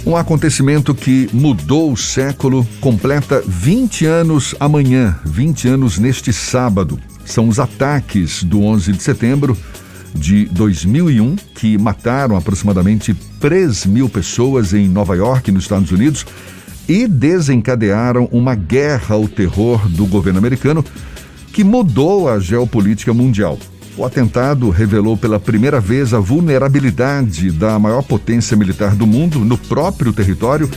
Um acontecimento que mudou o século completa 20 anos amanhã, 20 anos neste sábado. São os ataques do 11 de setembro de 2001, que mataram aproximadamente 3.000 pessoas em Nova York, nos Estados Unidos, e desencadearam uma guerra ao terror do governo americano que mudou a geopolítica mundial. O atentado revelou pela primeira vez a vulnerabilidade da maior potência militar do mundo no próprio território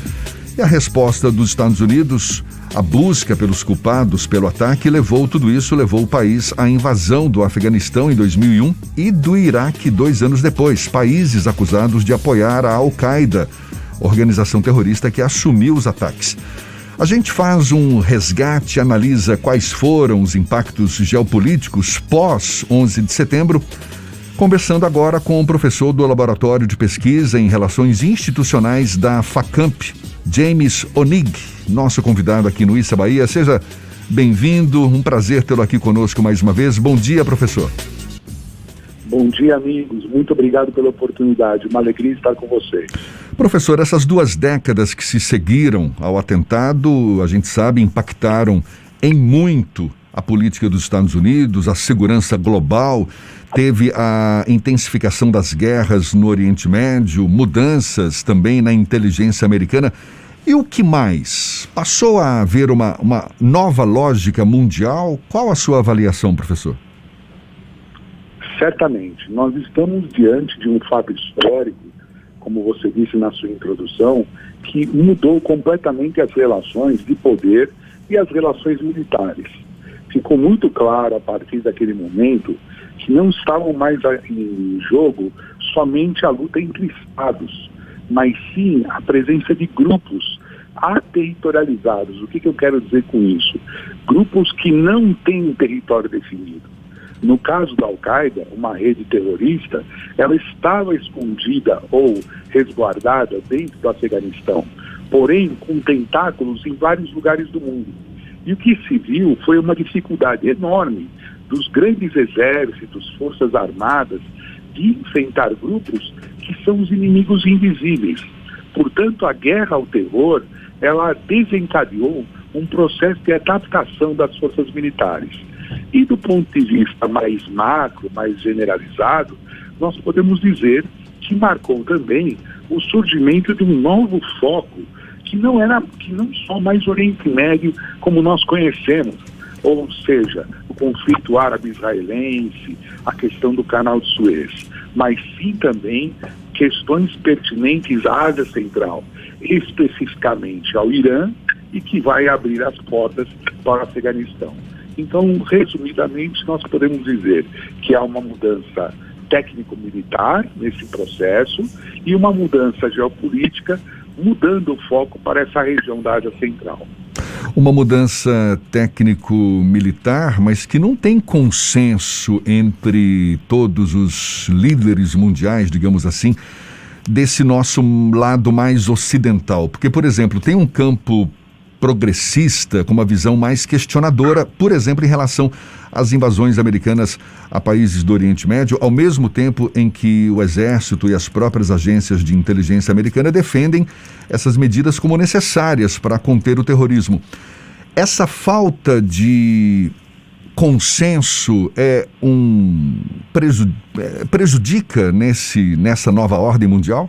e a resposta dos Estados Unidos, a busca pelos culpados pelo ataque, levou o país à invasão do Afeganistão em 2001 e do Iraque 2 anos depois, países acusados de apoiar a Al-Qaeda, organização terrorista que assumiu os ataques. A gente faz um resgate, analisa quais foram os impactos geopolíticos pós 11 de setembro, conversando agora com o professor do Laboratório de Pesquisa em Relações Institucionais da FACAMP, James Onig, nosso convidado aqui no Issa Bahia. Seja bem-vindo, um prazer tê-lo aqui conosco mais uma vez. Bom dia, professor. Bom dia, amigos. Muito obrigado pela oportunidade. Uma alegria estar com vocês. Professor, essas 2 décadas que se seguiram ao atentado, a gente sabe, impactaram em muito a política dos Estados Unidos, a segurança global, teve a intensificação das guerras no Oriente Médio, mudanças também na inteligência americana. E o que mais? Passou a haver uma nova lógica mundial? Qual a sua avaliação, professor? Certamente. Nós estamos diante de um fato histórico, como você disse na sua introdução, que mudou completamente as relações de poder e as relações militares. Ficou muito claro a partir daquele momento que não estavam mais em jogo somente a luta entre estados, mas sim a presença de grupos aterritorializados. O que eu quero dizer com isso? Grupos que não têm um território definido. No caso da Al-Qaeda, uma rede terrorista, ela estava escondida ou resguardada dentro do Afeganistão, porém com tentáculos em vários lugares do mundo. E o que se viu foi uma dificuldade enorme dos grandes exércitos, forças armadas, de enfrentar grupos que são os inimigos invisíveis. Portanto, a guerra ao terror, ela desencadeou um processo de adaptação das forças militares. E do ponto de vista mais macro, mais generalizado, nós podemos dizer que marcou também o surgimento de um novo foco, que não só mais Oriente Médio como nós conhecemos, ou seja, o conflito árabe-israelense, a questão do Canal de Suez, mas sim também questões pertinentes à Ásia Central, especificamente ao Irã, e que vai abrir as portas para o Afeganistão. Então, resumidamente, nós podemos dizer que há uma mudança técnico-militar nesse processo e uma mudança geopolítica, mudando o foco para essa região da Ásia Central. Uma mudança técnico-militar, mas que não tem consenso entre todos os líderes mundiais, digamos assim, desse nosso lado mais ocidental. Porque, por exemplo, tem um campo progressista, com uma visão mais questionadora, por exemplo, em relação às invasões americanas a países do Oriente Médio, ao mesmo tempo em que o Exército e as próprias agências de inteligência americana defendem essas medidas como necessárias para conter o terrorismo. Essa falta de consenso prejudica nessa nova ordem mundial?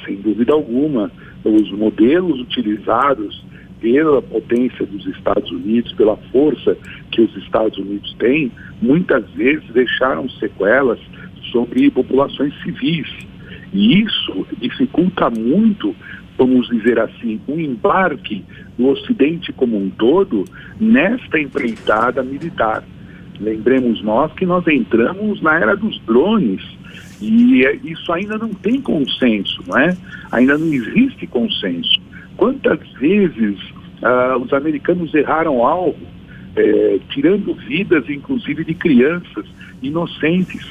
Sem dúvida alguma. Os modelos utilizados pela potência dos Estados Unidos, pela força que os Estados Unidos têm, muitas vezes deixaram sequelas sobre populações civis. E isso dificulta muito, vamos dizer assim, o embarque do Ocidente como um todo nesta empreitada militar. Lembremos nós que nós entramos na era dos drones, e isso ainda não tem consenso, não é? Ainda não existe consenso. Quantas vezes os americanos erraram algo, tirando vidas, inclusive, de crianças inocentes?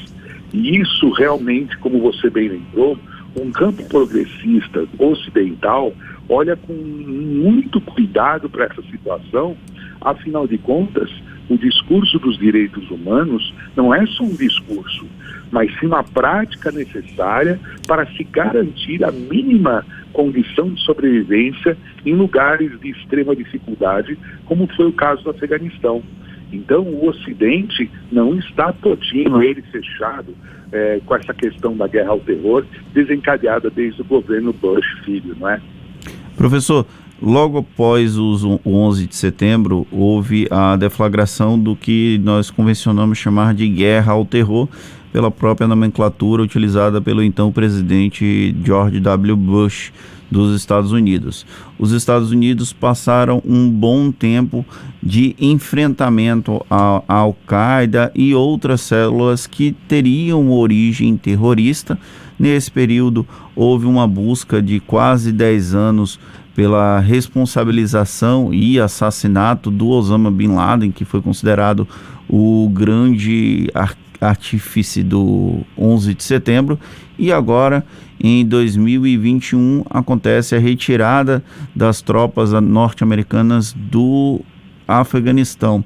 E isso realmente, como você bem lembrou, um campo progressista ocidental olha com muito cuidado para essa situação. Afinal de contas, o discurso dos direitos humanos não é só um discurso, mas sim uma prática necessária para se garantir a mínima condição de sobrevivência em lugares de extrema dificuldade, como foi o caso do Afeganistão. Então, o Ocidente não está todinho, ele fechado, com essa questão da guerra ao terror, desencadeada desde o governo Bush filho, não é? Professor, logo após o 11 de setembro, houve a deflagração do que nós convencionamos chamar de guerra ao terror, pela própria nomenclatura utilizada pelo então presidente George W. Bush dos Estados Unidos. Os Estados Unidos passaram um bom tempo de enfrentamento à Al-Qaeda e outras células que teriam origem terrorista. Nesse período, houve uma busca de quase 10 anos pela responsabilização e assassinato do Osama Bin Laden, que foi considerado o grande artífice do 11 de setembro, e agora, em 2021, acontece a retirada das tropas norte-americanas do Afeganistão.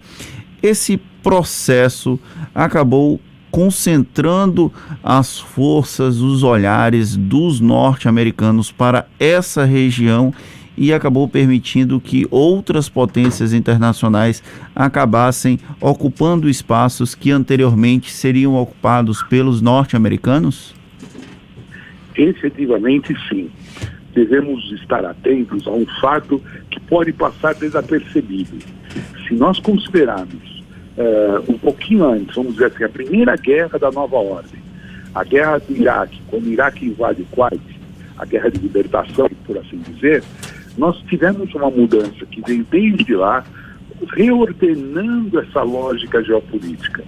Esse processo acabou concentrando as forças, os olhares dos norte-americanos para essa região e acabou permitindo que outras potências internacionais acabassem ocupando espaços que anteriormente seriam ocupados pelos norte-americanos? Efetivamente, sim. Devemos estar atentos a um fato que pode passar desapercebido. Se nós considerarmos um pouquinho antes, vamos dizer assim, a primeira guerra da nova ordem, a guerra do Iraque, quando o Iraque invade o Kuwait, a guerra de libertação, por assim dizer, nós tivemos uma mudança que vem desde lá, reordenando essa lógica geopolítica.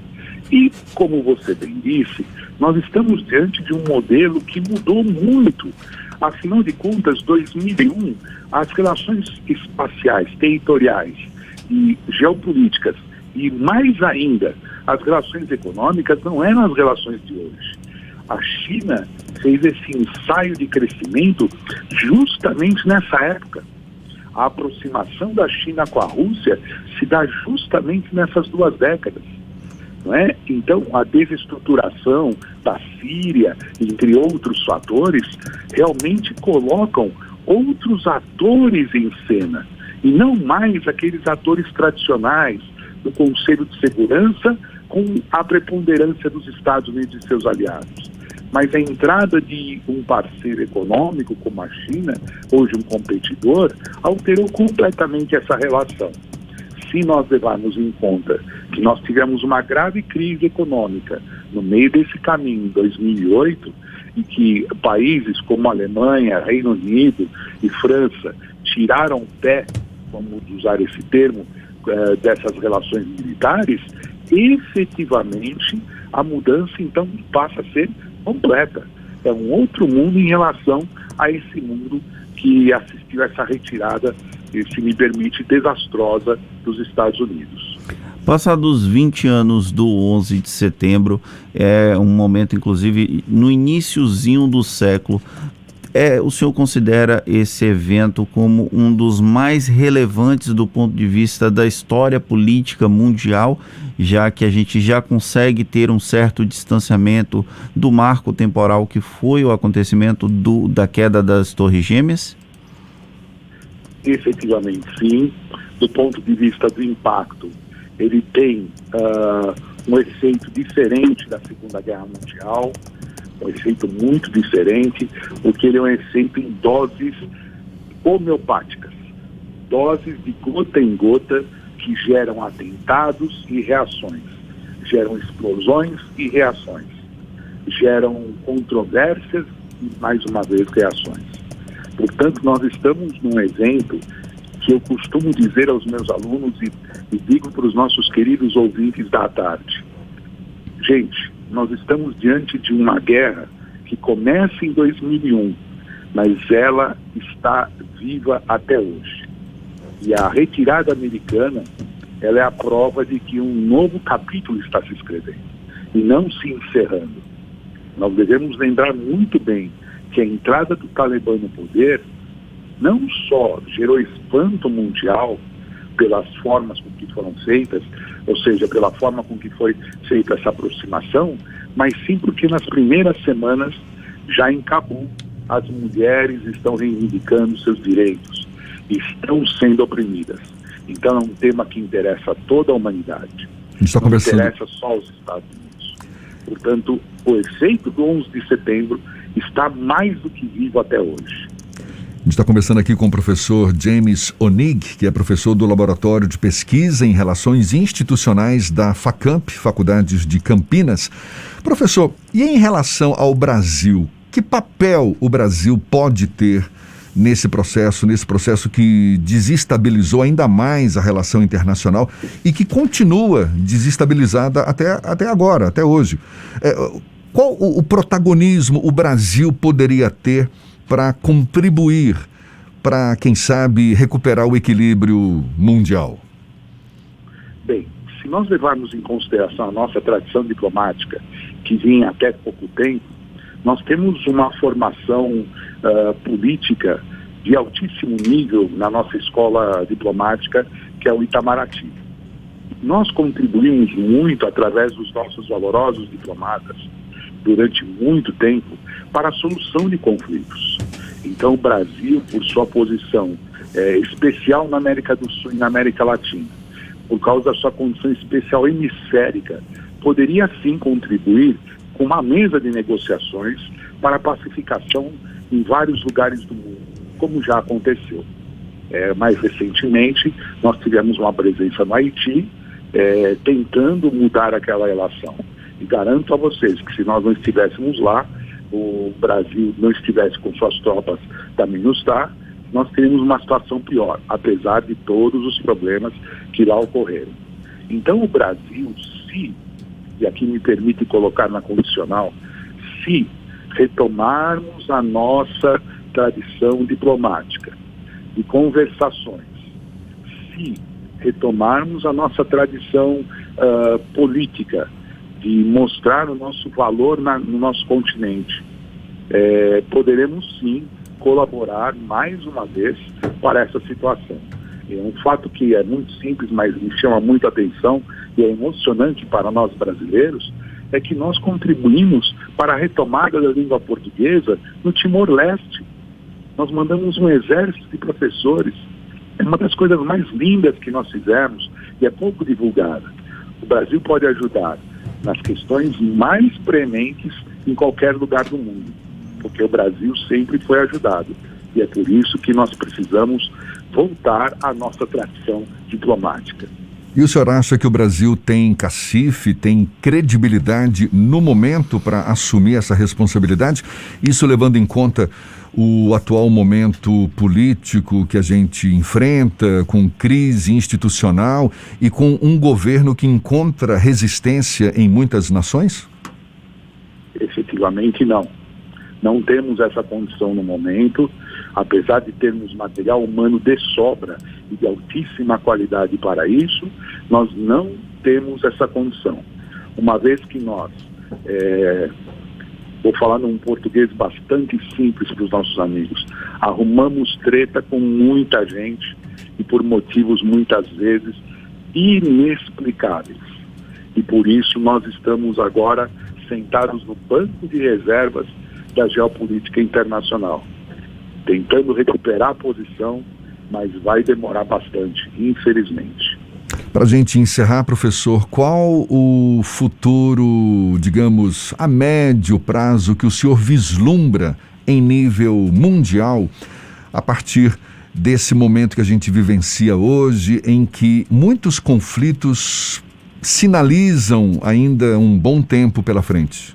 E, como você bem disse, nós estamos diante de um modelo que mudou muito. Afinal de contas, 2001, as relações espaciais, territoriais e geopolíticas, e mais ainda, as relações econômicas não eram as relações de hoje. A China fez esse ensaio de crescimento justamente nessa época. A aproximação da China com a Rússia se dá justamente nessas 2 décadas. Não é? Então, a desestruturação da Síria, entre outros fatores, realmente colocam outros atores em cena, e não mais aqueles atores tradicionais do Conselho de Segurança com a preponderância dos Estados Unidos e seus aliados. Mas a entrada de um parceiro econômico como a China, hoje um competidor, alterou completamente essa relação. Se nós levarmos em conta que nós tivemos uma grave crise econômica no meio desse caminho em 2008 e que países como a Alemanha, Reino Unido e França tiraram o pé, vamos usar esse termo, dessas relações militares, efetivamente a mudança então passa a ser completa. É um outro mundo em relação a esse mundo que assistiu a essa retirada, se me permite, desastrosa dos Estados Unidos. Passados 20 anos do 11 de setembro, é um momento, inclusive, no iniciozinho do século, o senhor considera esse evento como um dos mais relevantes do ponto de vista da história política mundial, já que a gente já consegue ter um certo distanciamento do marco temporal que foi o acontecimento da queda das Torres Gêmeas? Efetivamente, sim. Do ponto de vista do impacto, ele tem um efeito diferente da Segunda Guerra Mundial, um efeito muito diferente, porque ele é um efeito em doses homeopáticas, doses de gota em gota que geram atentados e reações, geram explosões e reações, geram controvérsias e, mais uma vez, reações. Portanto, nós estamos num evento que eu costumo dizer aos meus alunos e digo para os nossos queridos ouvintes da tarde. Gente, nós estamos diante de uma guerra que começa em 2001, mas ela está viva até hoje. E a retirada americana, ela é a prova de que um novo capítulo está se escrevendo e não se encerrando. Nós devemos lembrar muito bem que a entrada do Talibã no poder não só gerou espanto mundial, pelas formas com que foram feitas, ou seja, pela forma com que foi feita essa aproximação, mas sim porque nas primeiras semanas, já em Cabul, as mulheres estão reivindicando seus direitos, estão sendo oprimidas. Então é um tema que interessa a toda a humanidade, não interessa só aos Estados Unidos. Portanto, o efeito do 11 de setembro está mais do que vivo até hoje. A gente está conversando aqui com o professor James Onig, que é professor do Laboratório de Pesquisa em Relações Institucionais da FACAMP, Faculdades de Campinas. Professor, e em relação ao Brasil, que papel o Brasil pode ter nesse processo que desestabilizou ainda mais a relação internacional e que continua desestabilizada até agora, até hoje? Qual o protagonismo o Brasil poderia ter para contribuir para, quem sabe, recuperar o equilíbrio mundial? Bem, se nós levarmos em consideração a nossa tradição diplomática, que vinha até pouco tempo, nós temos uma formação política de altíssimo nível na nossa escola diplomática, que é o Itamaraty. Nós contribuímos muito através dos nossos valorosos diplomatas, durante muito tempo, para a solução de conflitos. Então o Brasil, por sua posição especial na América do Sul e na América Latina, por causa da sua condição especial hemisférica, poderia sim contribuir com uma mesa de negociações para a pacificação em vários lugares do mundo, como já aconteceu. Mais recentemente, nós tivemos uma presença no Haiti, tentando mudar aquela relação. E garanto a vocês que se nós não estivéssemos lá, o Brasil não estivesse com suas tropas da MINUSTAH, nós teríamos uma situação pior, apesar de todos os problemas que lá ocorreram. Então o Brasil, e aqui me permite colocar na condicional, se retomarmos a nossa tradição diplomática de conversações, se retomarmos a nossa tradição política de mostrar o nosso valor no nosso continente, poderemos sim colaborar mais uma vez para essa situação. É um fato que é muito simples, mas me chama muita atenção e é emocionante para nós brasileiros, é que nós contribuímos para a retomada da língua portuguesa no Timor-Leste. Nós mandamos um exército de professores. É uma das coisas mais lindas que nós fizemos e é pouco divulgada. O Brasil pode ajudar nas questões mais prementes em qualquer lugar do mundo, porque o Brasil sempre foi ajudado. E é por isso que nós precisamos voltar à nossa tradição diplomática. E o senhor acha que o Brasil tem cacife, tem credibilidade no momento para assumir essa responsabilidade? Isso levando em conta o atual momento político que a gente enfrenta, com crise institucional e com um governo que encontra resistência em muitas nações? Efetivamente não. Não temos essa condição no momento, apesar de termos material humano de sobra e de altíssima qualidade para isso, nós não temos essa condição. Uma vez que nós, vou falar num português bastante simples para os nossos amigos, arrumamos treta com muita gente e por motivos muitas vezes inexplicáveis. E por isso nós estamos agora sentados no banco de reservas da geopolítica internacional, tentando recuperar a posição, mas vai demorar bastante, infelizmente. Para a gente encerrar, professor, qual o futuro, digamos, a médio prazo que o senhor vislumbra em nível mundial a partir desse momento que a gente vivencia hoje, em que muitos conflitos sinalizam ainda um bom tempo pela frente?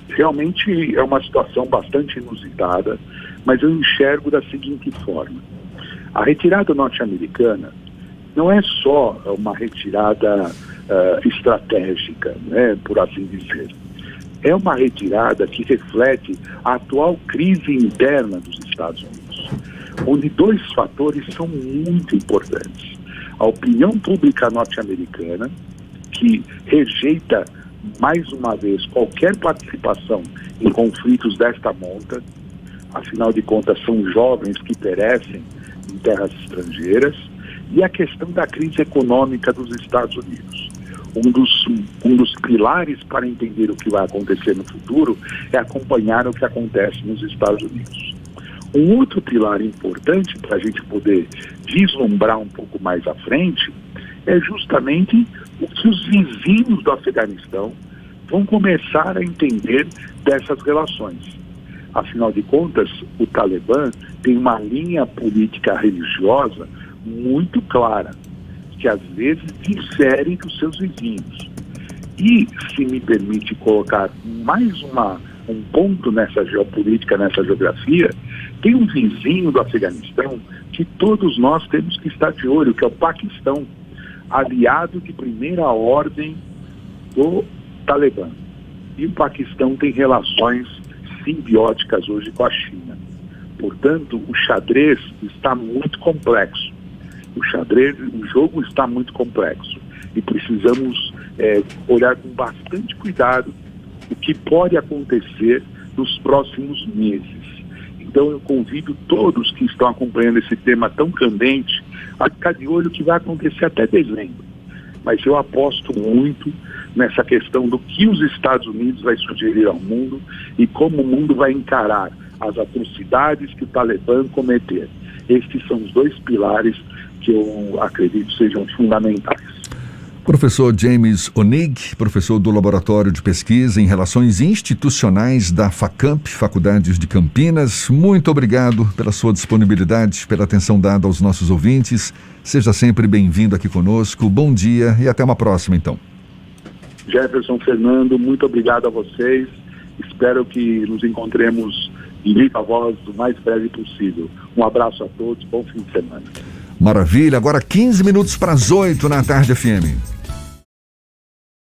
Realmente é uma situação bastante inusitada, mas eu enxergo da seguinte forma. A retirada norte-americana não é só uma retirada estratégica, né, por assim dizer. É uma retirada que reflete a atual crise interna dos Estados Unidos, onde dois fatores são muito importantes. A opinião pública norte-americana, que rejeita mais uma vez qualquer participação em conflitos desta monta, afinal de contas são jovens que perecem em terras estrangeiras e a questão da crise econômica dos Estados Unidos. Um dos pilares para entender o que vai acontecer no futuro é acompanhar o que acontece nos Estados Unidos. Um outro pilar importante para a gente poder vislumbrar um pouco mais à frente é justamente o que os vizinhos do Afeganistão vão começar a entender dessas relações. Afinal de contas, o Talibã tem uma linha política religiosa muito clara, que às vezes difere dos seus vizinhos. E, se me permite colocar mais um ponto nessa geopolítica, nessa geografia, tem um vizinho do Afeganistão que todos nós temos que estar de olho, que é o Paquistão, aliado de primeira ordem do Talibã. E o Paquistão tem relações simbióticas hoje com a China. Portanto, o xadrez está muito complexo. O jogo está muito complexo e precisamos olhar com bastante cuidado o que pode acontecer nos próximos meses. Então eu convido todos que estão acompanhando esse tema tão candente a ficar de olho o que vai acontecer até dezembro. Mas eu aposto muito nessa questão do que os Estados Unidos vai sugerir ao mundo e como o mundo vai encarar as atrocidades que o Talibã cometer. Estes são os dois pilares que eu acredito sejam fundamentais. Professor James Onig, professor do Laboratório de Pesquisa em Relações Institucionais da FACAMP, Faculdades de Campinas, muito obrigado pela sua disponibilidade, pela atenção dada aos nossos ouvintes. Seja sempre bem-vindo aqui conosco. Bom dia e até uma próxima, então. Jefferson, Fernando, muito obrigado a vocês. Espero que nos encontremos em viva voz o mais breve possível. Um abraço a todos, bom fim de semana. Maravilha, agora 15 minutos para as 8 na tarde FM.